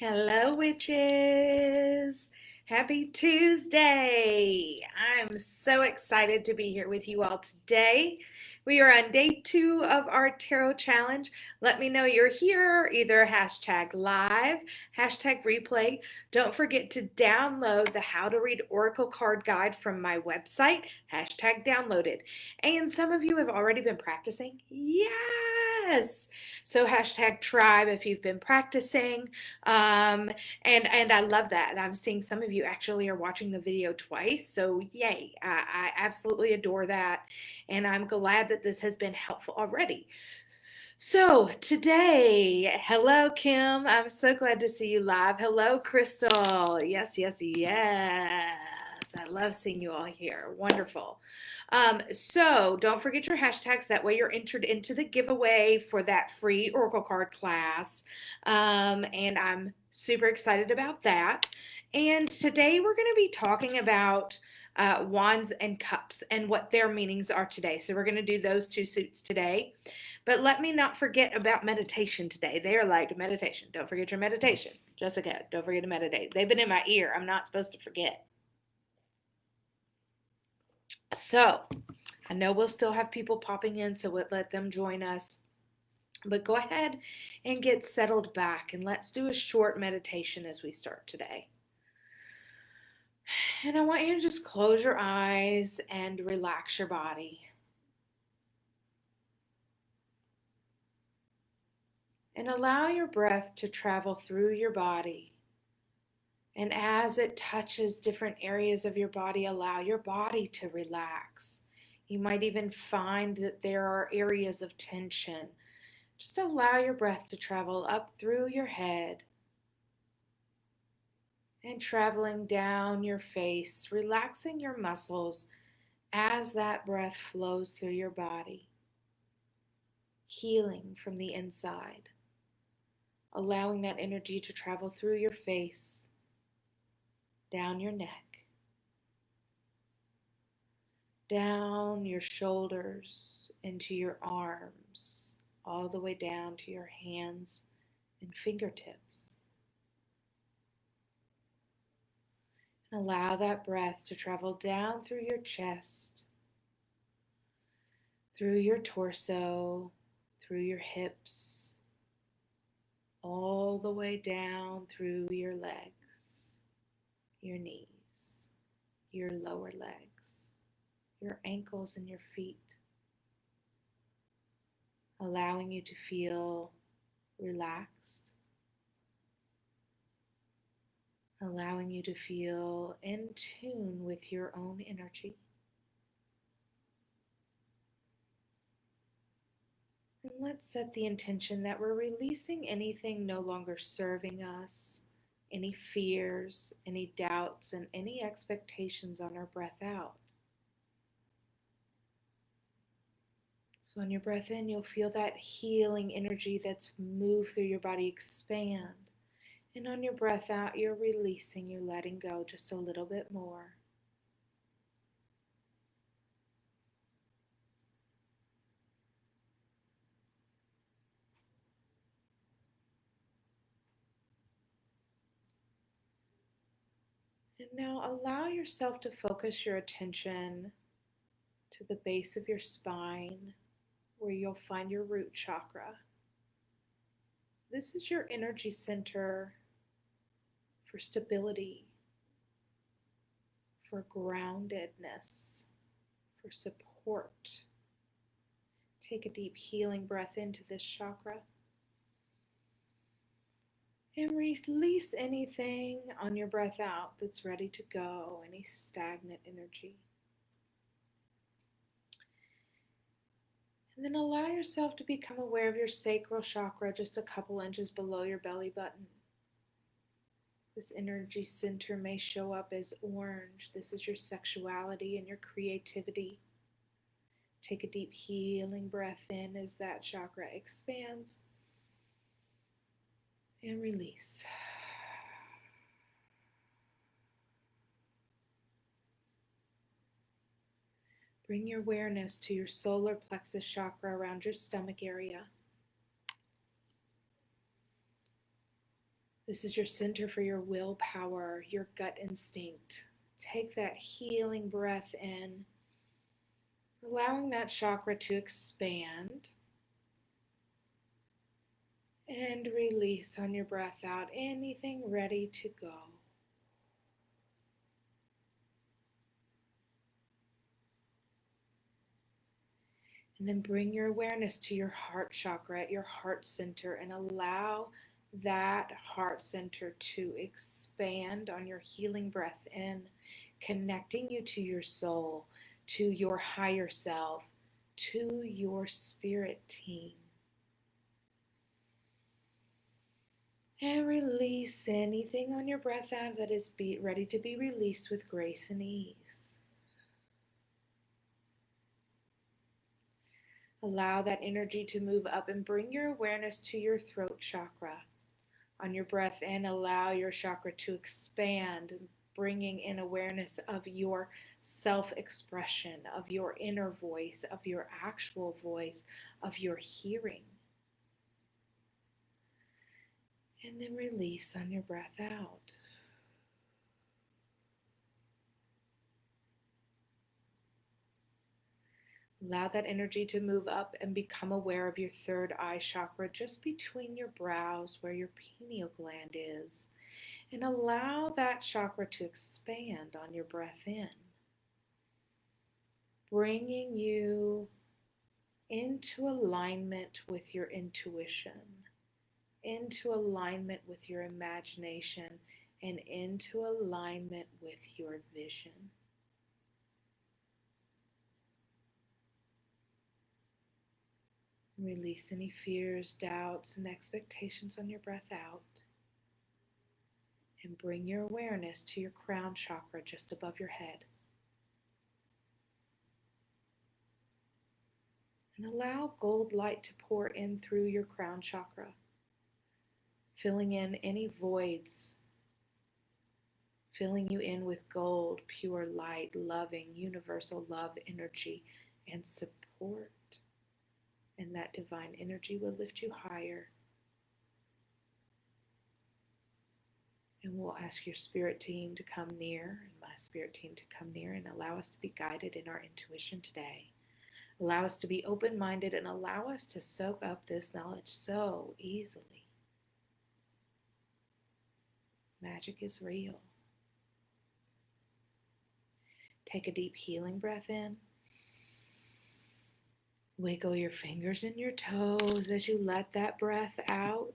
Hello, witches. Happy Tuesday. I'm so excited to be here with you all today. We are on day 2 of our tarot challenge. Let me know you're here, either hashtag live, hashtag replay. Don't forget to download the How to Read Oracle card guide from my website, hashtag downloaded. And some of you have already been practicing. Yes. So hashtag tribe if you've been practicing. And I love that. And I'm seeing some of you actually are watching the video twice. So yay, I absolutely adore that. And I'm glad that this has been helpful already. So today, hello, Kim. I'm so glad to see you live. Hello, Crystal. Yes, yes, yes. I love seeing you all here. Wonderful. So don't forget your hashtags. That way you're entered into the giveaway for that free Oracle card class. And I'm super excited about that. And today we're going to be talking about wands and cups and what their meanings are today. So we're going to do those two suits today. But let me not forget about meditation today. They are like meditation. Don't forget your meditation. Jessica, don't forget to meditate. They've been in my ear. I'm not supposed to forget. So I know we'll still have people popping in, so we'll let them join us. But go ahead and get settled back, and let's do a short meditation as we start today. And I want you to just close your eyes and relax your body. And allow your breath to travel through your body. And as it touches different areas of your body, allow your body to relax. You might even find that there are areas of tension. Just allow your breath to travel up through your head and traveling down your face, relaxing your muscles as that breath flows through your body, healing from the inside, allowing that energy to travel through your face, down your neck, down your shoulders, into your arms, all the way down to your hands and fingertips. Allow that breath to travel down through your chest, through your torso, through your hips, all the way down through your legs, your knees, your lower legs, your ankles and your feet, allowing you to feel relaxed, allowing you to feel in tune with your own energy. And let's set the intention that we're releasing anything no longer serving us, any fears, any doubts, and any expectations on our breath out. So on your breath in, you'll feel that healing energy that's moved through your body expand. And on your breath out, you're releasing, you're letting go just a little bit more. And now allow yourself to focus your attention to the base of your spine, where you'll find your root chakra. This is your energy center for stability, for groundedness, for support. Take a deep healing breath into this chakra and release anything on your breath out that's ready to go, any stagnant energy. And then allow yourself to become aware of your sacral chakra just a couple inches below your belly button. This energy center may show up as orange. This is your sexuality and your creativity. Take a deep healing breath in as that chakra expands. And release. Bring your awareness to your solar plexus chakra around your stomach area. This is your center for your willpower, your gut instinct. Take that healing breath in, allowing that chakra to expand. And release on your breath out anything ready to go. And then bring your awareness to your heart chakra at your heart center and allow that heart center to expand on your healing breath in, connecting you to your soul, to your higher self, to your spirit team. And release anything on your breath out that is ready to be released with grace and ease. Allow that energy to move up and bring your awareness to your throat chakra. On your breath in, allow your chakra to expand, bringing in awareness of your self-expression, of your inner voice, of your actual voice, of your hearing. And then release on your breath out. Allow that energy to move up and become aware of your third eye chakra just between your brows where your pineal gland is. And allow that chakra to expand on your breath in, bringing you into alignment with your intuition, into alignment with your imagination, and into alignment with your vision. Release any fears, doubts, and expectations on your breath out. And bring your awareness to your crown chakra just above your head. And allow gold light to pour in through your crown chakra, filling in any voids, filling you in with gold, pure light, loving, universal love energy and support. And that divine energy will lift you higher. And we'll ask your spirit team to come near, and my spirit team to come near, and allow us to be guided in our intuition today. Allow us to be open-minded and allow us to soak up this knowledge so easily. Magic is real. Take a deep healing breath in. Wiggle your fingers and your toes as you let that breath out.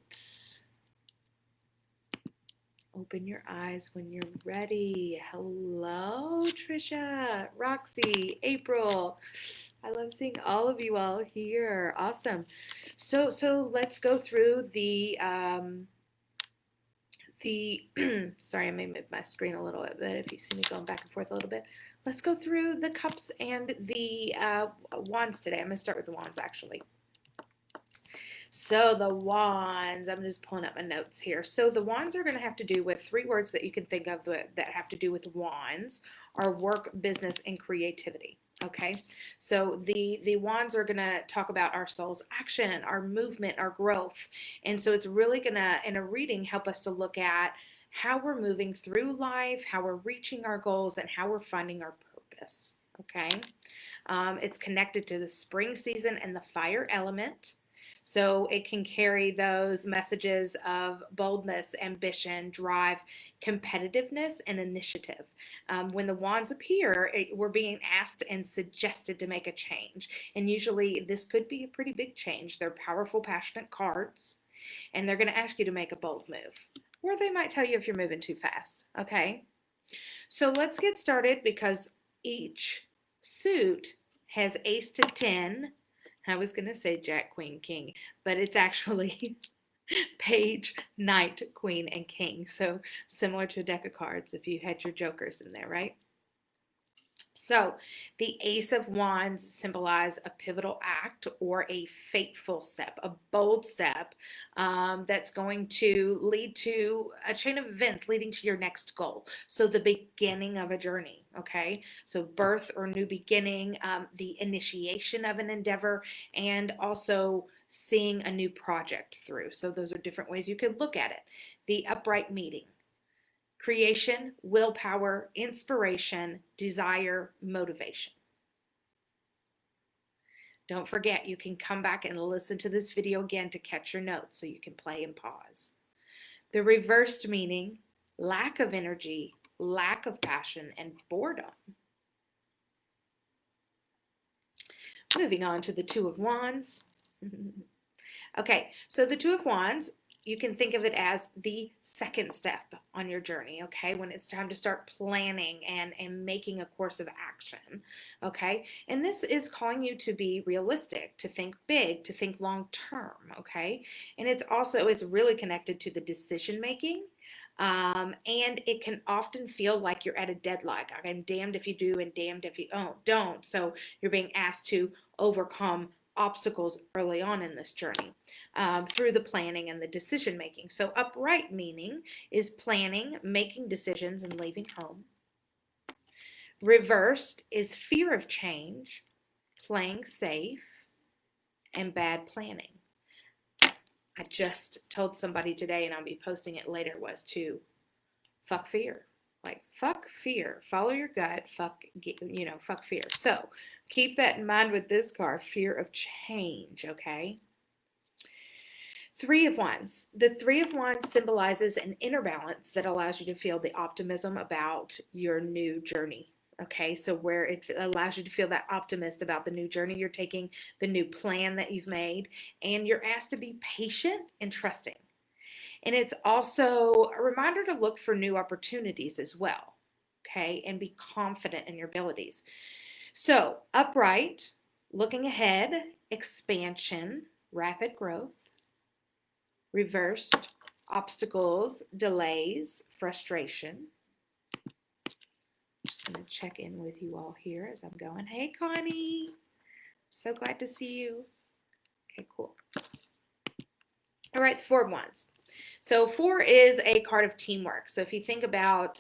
Open your eyes when you're ready. Hello, Trisha, Roxy, April. I love seeing all of you all here. Awesome. So let's go through the sorry, I may move my screen a little bit if you see me going back and forth a little bit. Let's go through the cups and the wands today. I'm going to start with the wands, actually. So the wands, I'm just pulling up my notes here. So the wands are going to have to do with 3 words that you can think of that have to do with wands are work, business, and creativity. Okay, so the wands are going to talk about our soul's action, our movement, our growth. And so it's really going to, in a reading, help us to look at how we're moving through life, how we're reaching our goals, and how we're finding our purpose. Okay, it's connected to the spring season and the fire element. So it can carry those messages of boldness, ambition, drive, competitiveness, and initiative. When the wands appear, we're being asked and suggested to make a change. And usually this could be a pretty big change. They're powerful, passionate cards, and they're going to ask you to make a bold move. Or they might tell you if you're moving too fast. Okay? So let's get started because each suit has ace to 10. I was going to say Jack, Queen, King, but it's actually Page, Knight, Queen, and King. So similar to a deck of cards if you had your jokers in there, right? So the Ace of Wands symbolize a pivotal act or a fateful step, a bold step that's going to lead to a chain of events leading to your next goal. So the beginning of a journey, okay? So birth or new beginning, the initiation of an endeavor, and also seeing a new project through. So those are different ways you could look at it. The upright meeting. Creation, willpower, inspiration, desire, motivation. Don't forget, you can come back and listen to this video again to catch your notes so you can play and pause. The reversed meaning, lack of energy, lack of passion, and boredom. Moving on to the Two of Wands. Okay, so the Two of Wands, you can think of it as the second step on your journey, okay, when it's time to start planning and making a course of action, okay? And this is calling you to be realistic, to think big, to think long term, okay? And it's really connected to the decision making. And it can often feel like you're at a deadlock. I'm damned if you do and damned if you don't. So you're being asked to overcome obstacles early on in this journey through the planning and the decision making. So upright meaning is planning, making decisions, and leaving home. Reversed is fear of change, playing safe, and bad planning. I just told somebody today, and I'll be posting it later, was to fuck fear. Like, fuck fear. Follow your gut. Fuck fear. So keep that in mind with this card, fear of change, okay? Three of Wands. The Three of Wands symbolizes an inner balance that allows you to feel the optimism about your new journey. Okay, so where it allows you to feel that optimist about the new journey you're taking, the new plan that you've made, and you're asked to be patient and trusting. And it's also a reminder to look for new opportunities as well, okay, and be confident in your abilities. So upright, looking ahead, expansion, rapid growth. Reversed, obstacles, delays, frustration. Just going to check in with you all here as I'm going. Hey, Connie. So glad to see you. Okay, cool. All right, the Four of Wands. So 4 is a card of teamwork. So if you think about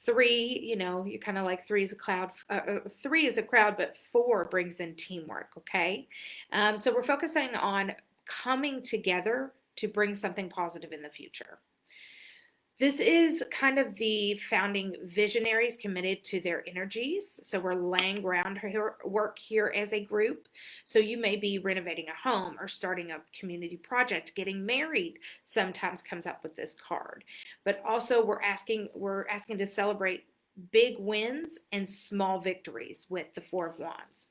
3, you're kind of like 3 is a cloud. 3 is a crowd, but 4 brings in teamwork, okay? So we're focusing on coming together to bring something positive in the future. This is kind of the founding visionaries committed to their energies. So we're laying groundwork here as a group. So you may be renovating a home or starting a community project. Getting married sometimes comes up with this card. But also we're asking to celebrate big wins and small victories with the Four of Wands.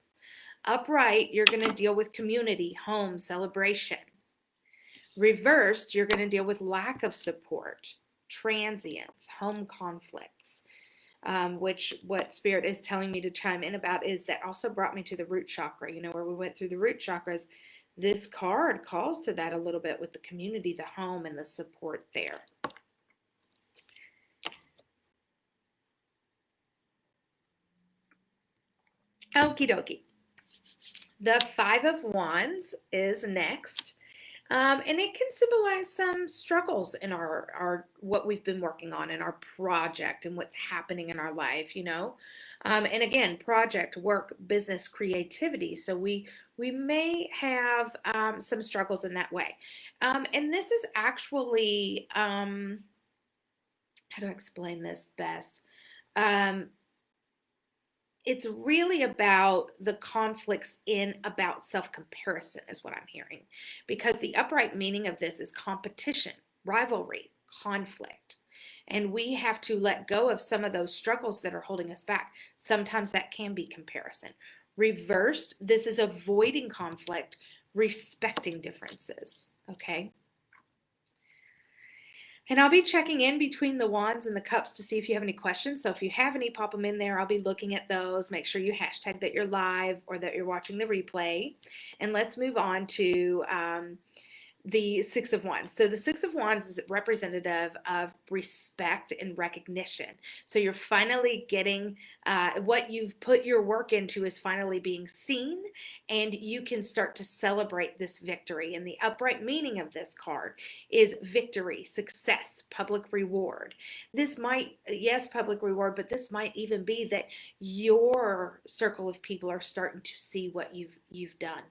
Upright, you're going to deal with community, home, celebration. Reversed, you're going to deal with lack of support, transience, home conflicts, which what Spirit is telling me to chime in about is that also brought me to the root chakra, where we went through the root chakras. This card calls to that a little bit with the community, the home, and the support there. Okie dokie. The Five of Wands is next. And it can symbolize some struggles in our what we've been working on in our project and what's happening in our life, and again, project, work, business, creativity. So we may have some struggles in that way. And this is actually, how do I explain this best? It's really about the conflicts about self-comparison is what I'm hearing, because the upright meaning of this is competition, rivalry, conflict, and we have to let go of some of those struggles that are holding us back. Sometimes that can be comparison. Reversed, this is avoiding conflict, respecting differences, okay? And I'll be checking in between the wands and the cups to see if you have any questions. So if you have any, pop them in there. I'll be looking at those. Make sure you hashtag that you're live or that you're watching the replay. And let's move on to the Six of Wands. So the Six of Wands is representative of respect and recognition. So you're finally getting what you've put your work into is finally being seen, and you can start to celebrate this victory. And the upright meaning of this card is victory, success, public reward. This might, yes, public reward, but this might even be that your circle of people are starting to see what you've done.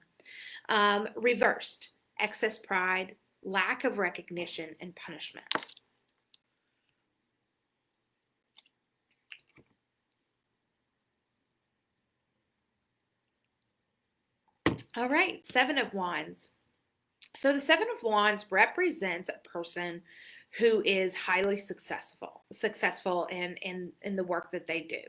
Reversed, excess pride, lack of recognition, and punishment. All right, Seven of Wands. So the Seven of Wands represents a person who is highly successful in the work that they do.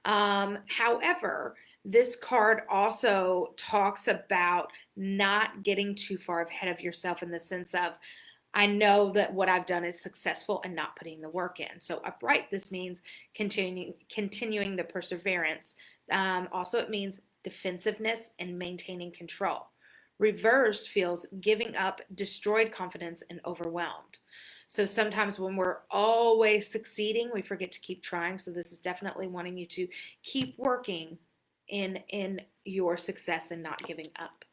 However, this card also talks about not getting too far ahead of yourself in the sense of, I know that what I've done is successful and not putting the work in. So upright, this means continuing the perseverance. Also, it means defensiveness and maintaining control. Reversed feels giving up, destroyed confidence, and overwhelmed. So sometimes when we're always succeeding, we forget to keep trying. So this is definitely wanting you to keep working in your success and not giving up.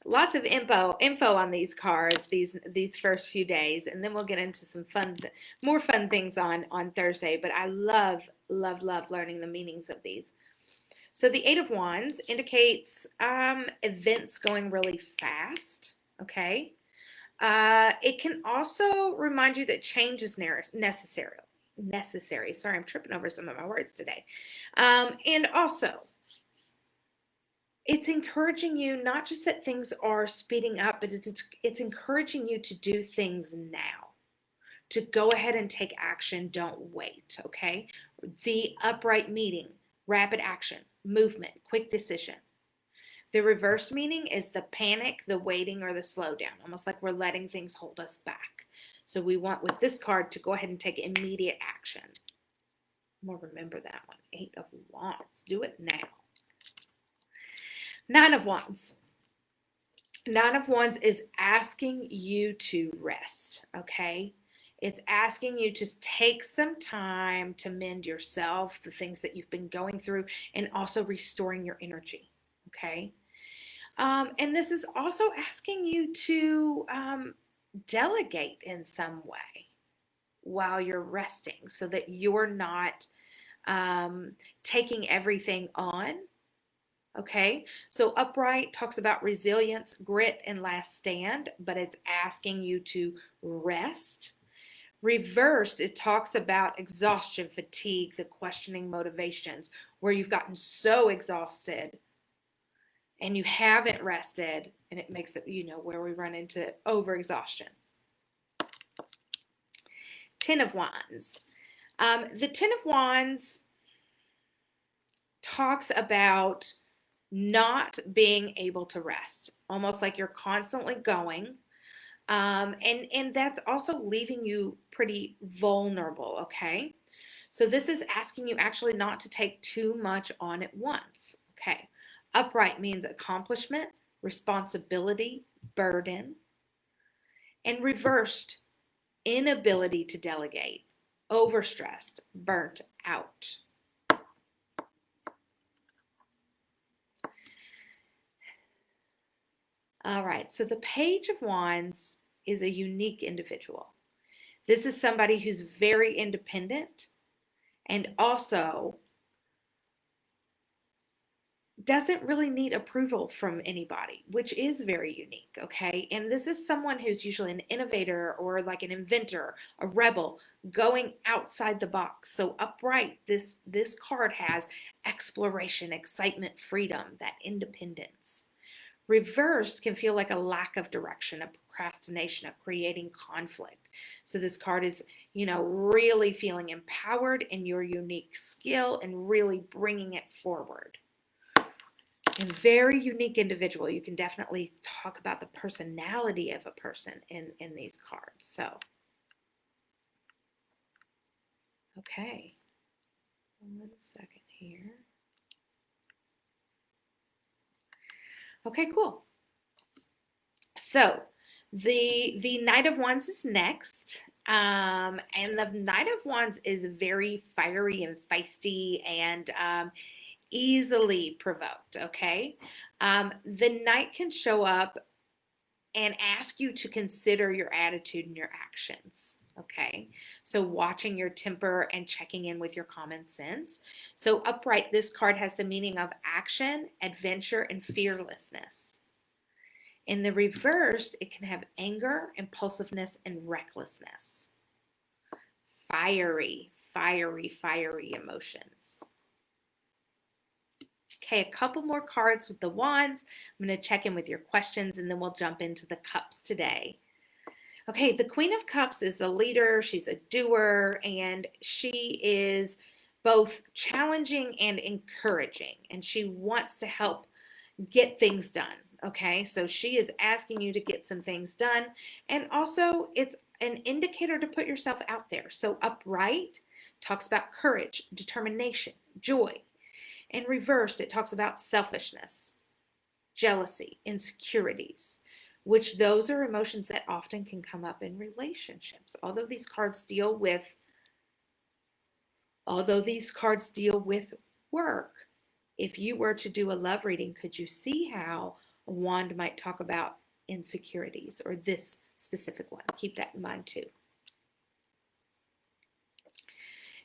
Lots of info on these cards these first few days, and then we'll get into some more fun things on Thursday. But I love learning the meanings of these. So the Eight of Wands indicates events going really fast, okay? It can also remind you that change is necessary. Sorry, I'm tripping over some of my words today. And also, it's encouraging you not just that things are speeding up, but it's encouraging you to do things now, to go ahead and take action. Don't wait, okay? The upright meaning, rapid action, movement, quick decision. The reversed meaning is the panic, the waiting, or the slowdown, almost like we're letting things hold us back. So we want with this card to go ahead and take immediate action. We'll remember that one. Eight of Wands. Do it now. Nine of Wands. Nine of Wands is asking you to rest, okay? It's asking you to take some time to mend yourself, the things that you've been going through, and also restoring your energy, okay? And this is also asking you to delegate in some way while you're resting so that you're not taking everything on. Okay, so upright talks about resilience, grit, and last stand, but it's asking you to rest. Reversed, it talks about exhaustion, fatigue, the questioning motivations, where you've gotten so exhausted and you haven't rested, and it makes it, where we run into overexhaustion. Ten of Wands. The Ten of Wands talks about not being able to rest, almost like you're constantly going. And that's also leaving you pretty vulnerable, okay? So this is asking you actually not to take too much on at once, okay? Upright means accomplishment, responsibility, burden. And reversed, inability to delegate, overstressed, burnt out. All right, so the Page of Wands is a unique individual. This is somebody who's very independent and also doesn't really need approval from anybody, which is very unique, okay? And this is someone who's usually an innovator or like an inventor, a rebel, going outside the box. So upright, this card has exploration, excitement, freedom, that independence. Reversed can feel like a lack of direction, a procrastination, a creating conflict. So this card is, really feeling empowered in your unique skill and really bringing it forward. And very unique individual. You can definitely talk about the personality of a person in these cards. So, okay. 1 second here. Okay, cool. So the Knight of Wands is next. And the Knight of Wands is very fiery and feisty and easily provoked. Okay. The Knight can show up and ask you to consider your attitude and your actions. Okay, so watching your temper and checking in with your common sense. So, upright, this card has the meaning of action, adventure, and fearlessness. In the reversed, it can have anger, impulsiveness, and recklessness. Fiery, fiery, fiery emotions. Okay, a couple more cards with the wands. I'm going to check in with your questions and then we'll jump into the cups today. Okay, the Queen of Cups is a leader, she's a doer, and she is both challenging and encouraging, and she wants to help get things done. Okay, so she is asking you to get some things done, and also it's an indicator to put yourself out there. So, upright talks about courage, determination, joy. And reversed, it talks about selfishness, jealousy, insecurities, which those are emotions that often can come up in relationships. Although these cards deal with work, if you were to do a love reading, could you see how a wand might talk about insecurities or this specific one? Keep that in mind too.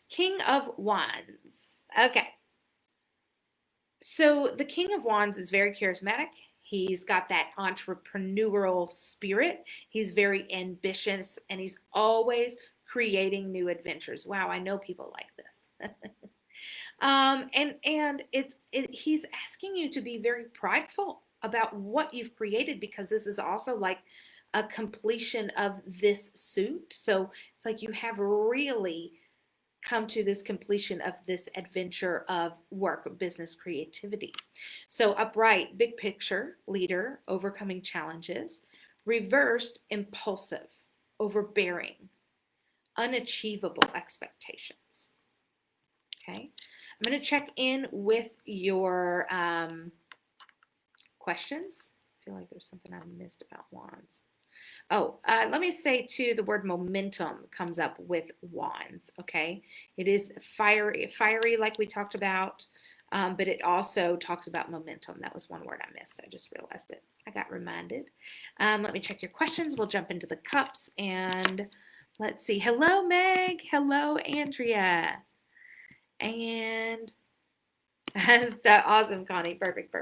King of Wands. Okay. So the King of Wands is very charismatic. He's got that entrepreneurial spirit. He's very ambitious and he's always creating new adventures. Wow, I know people like this. He's asking you to be very prideful about what you've created, because this is also like a completion of this suit. So it's like you have really come to this completion of this adventure of work, business, creativity. So upright, big picture, leader, overcoming challenges. Reversed, impulsive, overbearing, unachievable expectations. Okay, I'm going to check in with your questions. I feel like there's something I missed about wands. Let me say too, the word momentum comes up with wands, okay? It is fiery like we talked about, but it also talks about momentum. That was one word I missed. I just realized it. I got reminded. Let me check your questions. We'll jump into the cups and let's see. Hello, Meg. Hello, Andrea. And that's awesome, Connie. Perfect.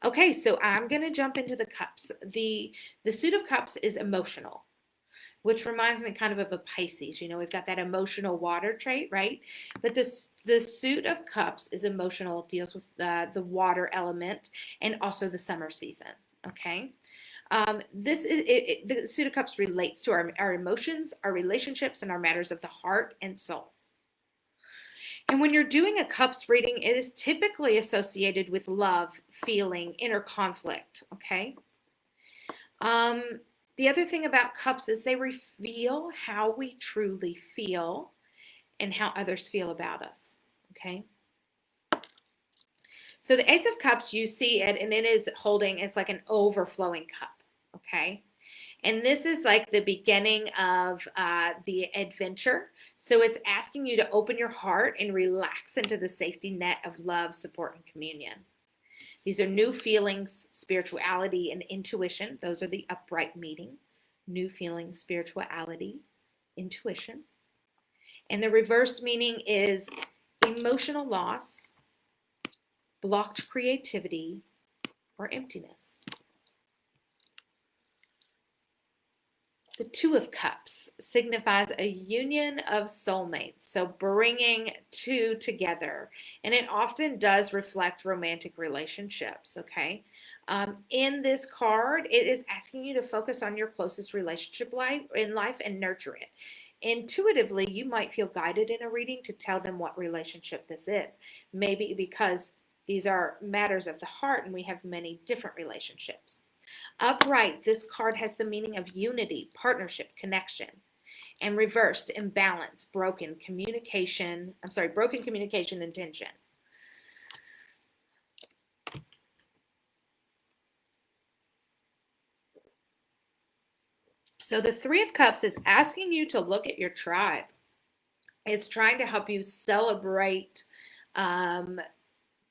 Okay, so I'm going to jump into the cups. The Suit of Cups is emotional, which reminds me kind of a Pisces. You know, we've got that emotional water trait, right? But the Suit of Cups is emotional, deals with the water element and also the summer season, okay? The Suit of Cups relates to our emotions, our relationships, and our matters of the heart and soul. And when you're doing a cups reading, it is typically associated with love, feeling, inner conflict, okay? The other thing about cups is they reveal how we truly feel and how others feel about us, okay? So the Ace of Cups, you see it, and it is holding, it's like an overflowing cup, okay? And this is like the beginning of the adventure. So it's asking you to open your heart and relax into the safety net of love, support, and communion. These are new feelings, spirituality, and intuition. Those are the upright meaning. New feelings, spirituality, intuition. And the reverse meaning is emotional loss, blocked creativity, or emptiness. The Two of Cups signifies a union of soulmates, so bringing two together. And it often does reflect romantic relationships, okay? In this card, it is asking you to focus on your closest relationship in life and nurture it. Intuitively, you might feel guided in a reading to tell them what relationship this is. Maybe because these are matters of the heart and we have many different relationships. Upright, this card has the meaning of unity, partnership, connection. And reversed, imbalance, broken communication and tension. So the Three of Cups is asking you to look at your tribe. It's trying to help you celebrate um,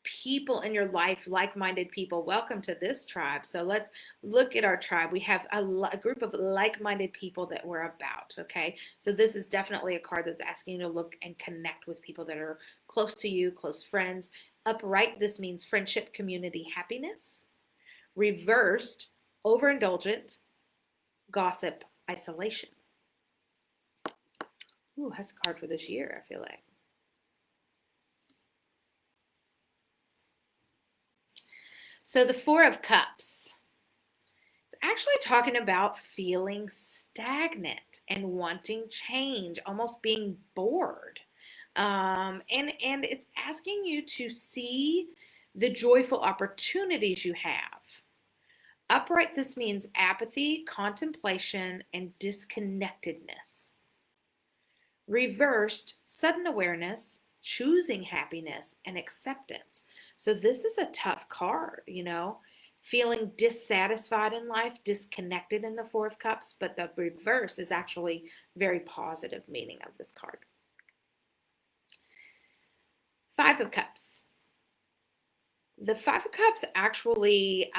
people in your life, like-minded people. Welcome to this tribe. So let's look at our tribe. We have a group of like-minded people that we're about, okay? So this is definitely a card that's asking you to look and connect with people that are close to you, close friends. Upright, this means friendship, community, happiness. Reversed, overindulgent, gossip, isolation. Ooh, that's a card for this year, I feel like. So the Four of Cups. It's actually talking about feeling stagnant and wanting change, almost being bored. And it's asking you to see the joyful opportunities you have. Upright, this means apathy, contemplation, and disconnectedness. Reversed, sudden awareness, choosing happiness, and acceptance. So this is a tough card, feeling dissatisfied in life, disconnected in the Four of Cups, but the reverse is actually very positive meaning of this card. Five of Cups. The Five of Cups actually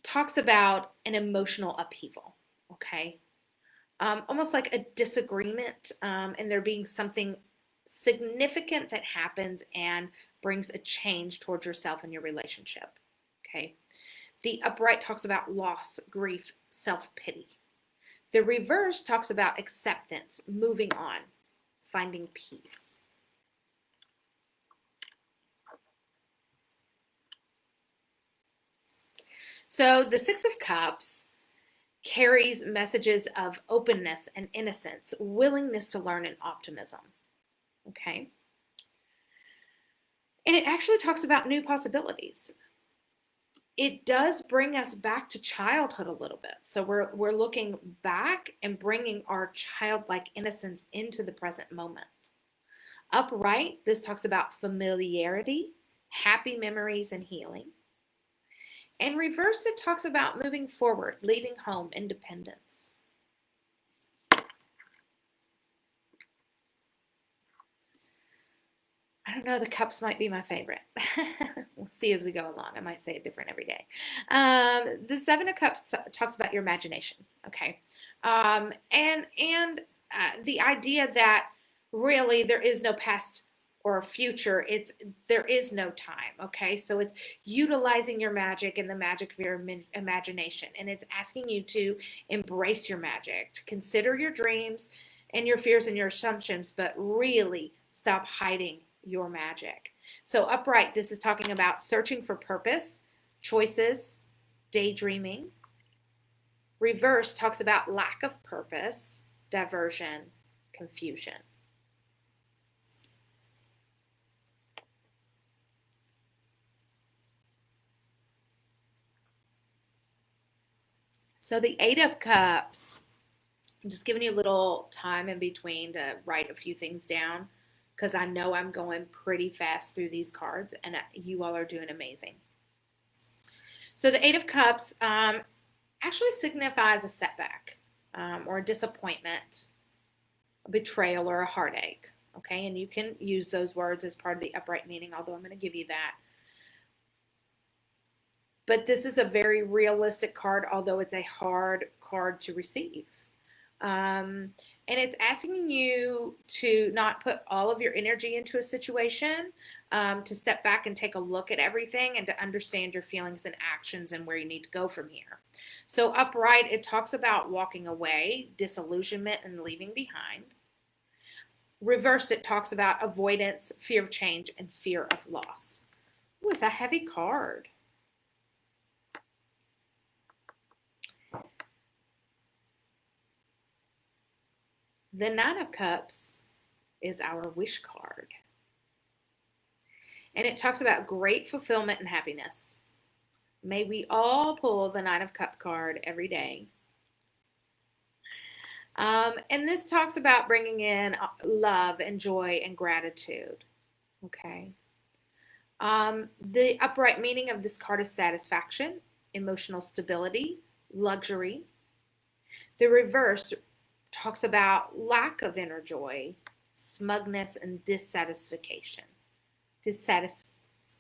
talks about an emotional upheaval, okay? Almost like a disagreement, and there being something significant that happens and brings a change towards yourself and your relationship. Okay. The upright talks about loss, grief, self-pity. The reverse talks about acceptance, moving on, finding peace. So the Six of Cups carries messages of openness and innocence, willingness to learn, and optimism. Okay. And it actually talks about new possibilities. It does bring us back to childhood a little bit. So we're looking back and bringing our childlike innocence into the present moment. Upright, this talks about familiarity, happy memories, and healing. And reversed, it talks about moving forward, leaving home, independence. I don't know, the cups might be my favorite. We'll see as we go along. I might say it different every day. The Seven of Cups talks about your imagination, okay? And the idea that really there is no past or future. There is no time, okay? So it's utilizing your magic and the magic of your imagination. And it's asking you to embrace your magic, to consider your dreams and your fears and your assumptions, but really stop hiding your magic. So upright, this is talking about searching for purpose, choices, daydreaming. Reverse talks about lack of purpose, diversion, confusion. So the Eight of Cups, I'm just giving you a little time in between to write a few things down because I know I'm going pretty fast through these cards and you all are doing amazing. So the Eight of Cups actually signifies a setback or a disappointment, a betrayal, or a heartache. Okay, and you can use those words as part of the upright meaning, although I'm going to give you that. But this is a very realistic card, although it's a hard card to receive. And it's asking you to not put all of your energy into a situation, to step back and take a look at everything and to understand your feelings and actions and where you need to go from here. So upright, it talks about walking away, disillusionment, and leaving behind. Reversed, it talks about avoidance, fear of change, and fear of loss. Ooh, it's a heavy card. The Nine of Cups is our wish card. And it talks about great fulfillment and happiness. May we all pull the Nine of Cups card every day. And this talks about bringing in love and joy and gratitude. Okay. The upright meaning of this card is satisfaction, emotional stability, luxury. The reverse talks about lack of inner joy, smugness, and dissatisfaction. Dissatis-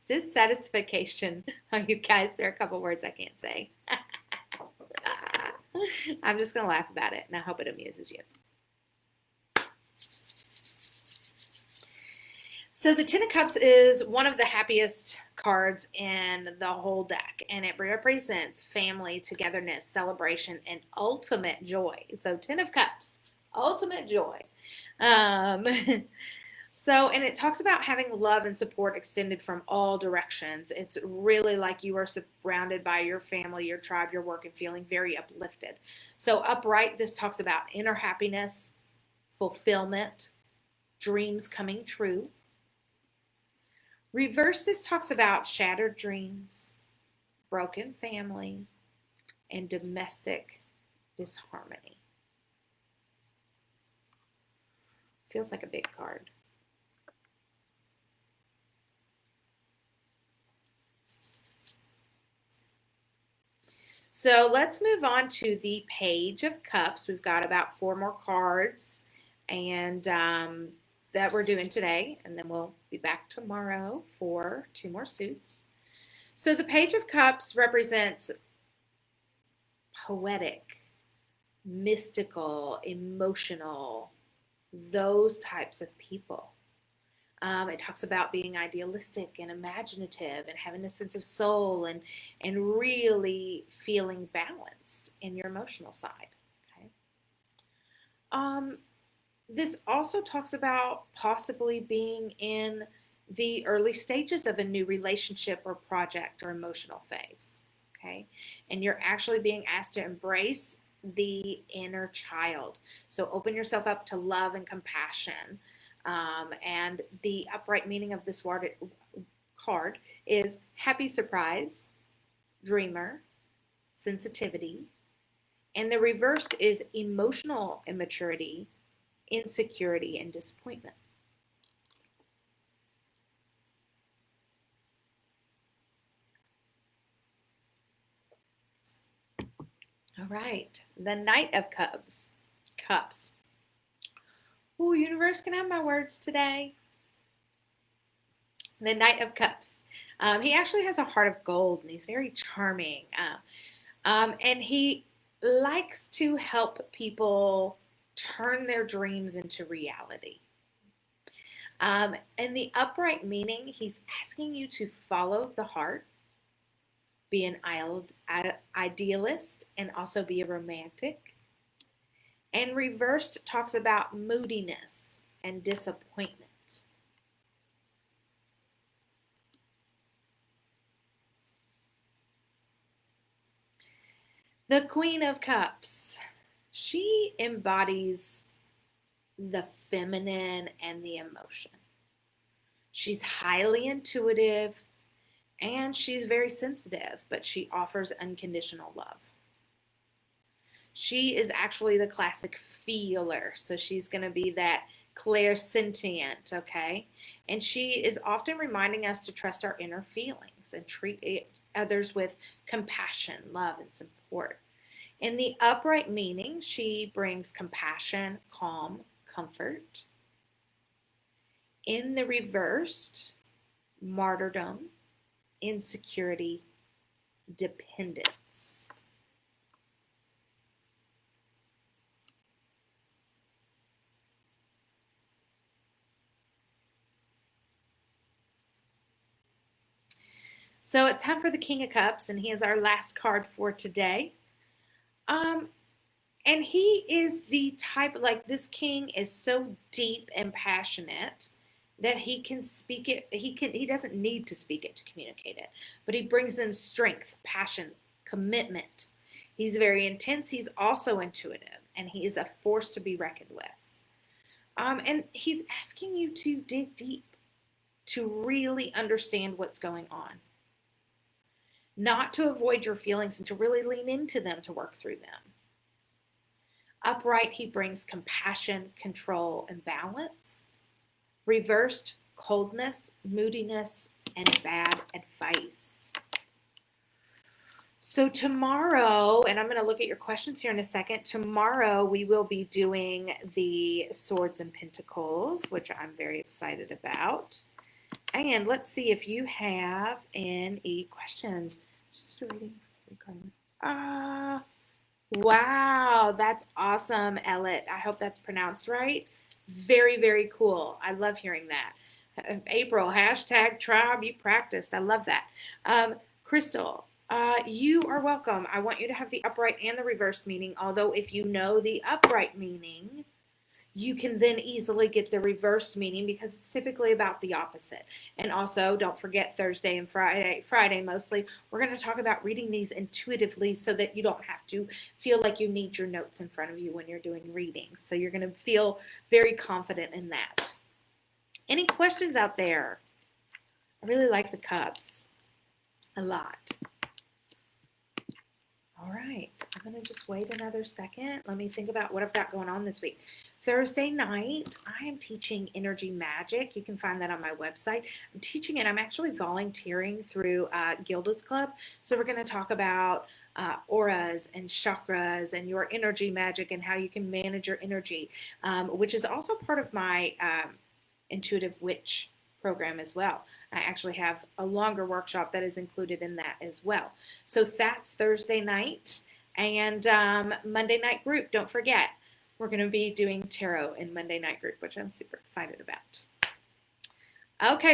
Dissatisfaction. Oh, you guys, there are a couple words I can't say. I'm just going to laugh about it, and I hope it amuses you. So the Ten of Cups is one of the happiest cards in the whole deck, and it represents family, togetherness, celebration, and ultimate joy. So Ten of Cups, ultimate joy. Um, and it talks about having love and support extended from all directions. It's really like you are surrounded by your family, your tribe, your work, and feeling very uplifted. So upright, this talks about inner happiness, fulfillment, dreams coming true. Reverse, this talks about shattered dreams, broken family, and domestic disharmony. Feels like a big card. So let's move on to the Page of Cups. We've got about 4 more cards and that we're doing today, and then we'll be back tomorrow for 2 more suits. So the Page of Cups represents poetic, mystical, emotional, those types of people. It talks about being idealistic and imaginative and having a sense of soul and really feeling balanced in your emotional side. Okay. This also talks about possibly being in the early stages of a new relationship or project or emotional phase. Okay. And you're actually being asked to embrace the inner child. So open yourself up to love and compassion. And the upright meaning of this card is happy surprise, dreamer, sensitivity. And the reversed is emotional immaturity, insecurity, and disappointment. All right, the Knight of Cups. Ooh, universe, can I have my words today? The Knight of Cups. He actually has a heart of gold, and he's very charming. And he likes to help people turn their dreams into reality. And the upright meaning, he's asking you to follow the heart, be an idealist, and also be a romantic. And reversed talks about moodiness and disappointment. The Queen of Cups. She embodies the feminine and the emotion. She's highly intuitive and she's very sensitive, but she offers unconditional love. She is actually the classic feeler, so she's going to be that clairsentient, okay? And she is often reminding us to trust our inner feelings and treat others with compassion, love, and support. In the upright meaning, she brings compassion, calm, comfort. In the reversed, martyrdom, insecurity, dependence. So it's time for the King of Cups, and he is our last card for today. And he is the type, like this king is so deep and passionate that he can speak it. He doesn't need to speak it to communicate it, but he brings in strength, passion, commitment. He's very intense. He's also intuitive, and he is a force to be reckoned with. And he's asking you to dig deep, to really understand what's going on. Not to avoid your feelings and to really lean into them to work through them. Upright, he brings compassion, control, and balance. Reversed, coldness, moodiness, and bad advice. So tomorrow, and I'm going to look at your questions here in a second. Tomorrow we will be doing the Swords and Pentacles, which I'm very excited about. And let's see if you have any questions. Just a reading. Wow, that's awesome, Ellet. I hope that's pronounced right. Very, very cool. I love hearing that. April, hashtag tribe, you practiced. I love that. Crystal, you are welcome. I want you to have the upright and the reversed meaning, although if you know the upright meaning, you can then easily get the reversed meaning because it's typically about the opposite. And also, don't forget Thursday and Friday mostly, we're going to talk about reading these intuitively so that you don't have to feel like you need your notes in front of you when you're doing readings. So you're going to feel very confident in that. Any questions out there? I really like the cups a lot. All right, I'm going to just wait another second. Let me think about what I've got going on this week. Thursday night, I am teaching Energy Magic. You can find that on my website. I'm teaching it. I'm actually volunteering through Gilda's Club. So we're going to talk about auras and chakras and your energy magic and how you can manage your energy, which is also part of my Intuitive Witch program as well. I actually have a longer workshop that is included in that as well. So that's Thursday night. And Monday night group, don't forget, we're going to be doing tarot in Monday night group, which I'm super excited about. Okay.